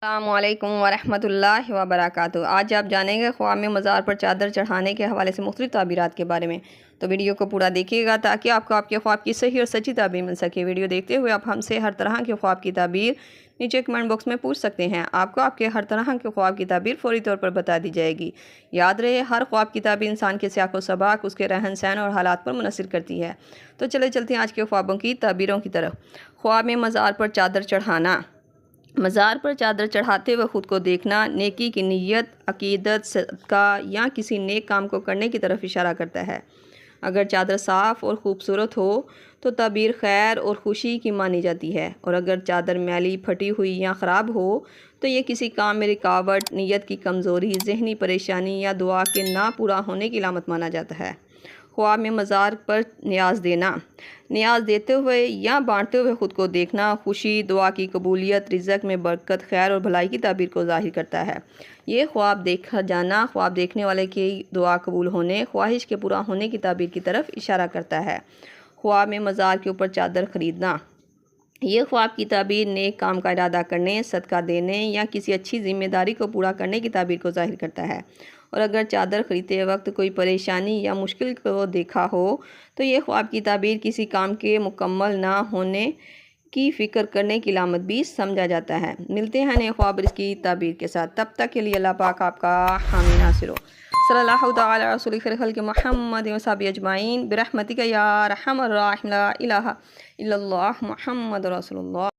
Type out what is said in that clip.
السلام علیکم ورحمۃ اللہ وبرکاتہ۔ آج آپ جانیں گے خواب میں مزار پر چادر چڑھانے کے حوالے سے مختلف تعبیرات کے بارے میں، تو ویڈیو کو پورا دیکھیے گا تاکہ آپ کو آپ کے خواب کی صحیح اور سچی تعبیر مل سکے۔ ویڈیو دیکھتے ہوئے آپ ہم سے ہر طرح کے خواب کی تعبیر نیچے کمنٹ باکس میں پوچھ سکتے ہیں۔ آپ کو آپ کے ہر طرح کے خواب کی تعبیر فوری طور پر بتا دی جائے گی۔ یاد رہے، ہر خواب کی تعبیر انسان کے سیاق و سباق، اس کے رہن سہن اور حالات پر منحصر کرتی ہے۔ تو چلتے ہیں آج کے خوابوں کی تعبیروں کی طرف۔ خواب میں مزار پر چادر چڑھانا۔ مزار پر چادر چڑھاتے ہوئے خود کو دیکھنا نیکی کی نیت، عقیدت، صدقہ یا کسی نیک کام کو کرنے کی طرف اشارہ کرتا ہے۔ اگر چادر صاف اور خوبصورت ہو تو تعبیر خیر اور خوشی کی مانی جاتی ہے، اور اگر چادر میلی، پھٹی ہوئی یا خراب ہو تو یہ کسی کام میں رکاوٹ، نیت کی کمزوری، ذہنی پریشانی یا دعا کے نہ پورا ہونے کی علامت مانا جاتا ہے۔ خواب میں مزار پر نیاز دینا۔ نیاز دیتے ہوئے یا بانٹتے ہوئے خود کو دیکھنا خوشی، دعا کی قبولیت، رزق میں برکت، خیر اور بھلائی کی تعبیر کو ظاہر کرتا ہے۔ یہ خواب دیکھا جانا خواب دیکھنے والے کی دعا قبول ہونے، خواہش کے پورا ہونے کی تعبیر کی طرف اشارہ کرتا ہے۔ خواب میں مزار کے اوپر چادر خریدنا۔ یہ خواب کی تعبیر نیک کام کا ارادہ کرنے، صدقہ دینے یا کسی اچھی ذمہ داری کو پورا کرنے کی تعبیر کو ظاہر کرتا ہے، اور اگر چادر خریدتے وقت کوئی پریشانی یا مشکل کو دیکھا ہو تو یہ خواب کی تعبیر کسی کام کے مکمل نہ ہونے کی فکر کرنے کی علامت بھی سمجھا جاتا ہے۔ ملتے ہیں نئے خواب اس کی تعبیر کے ساتھ، تب تک کے لیے اللہ پاک آپ کا حامی ناصر ہو۔ صلی اللہ تعالی علی رسول خیر خلق محمد و صحابہ اجمعین برحمتک یا ارحم الراحمین، لا الہ الا اللہ محمد رسول اللہ۔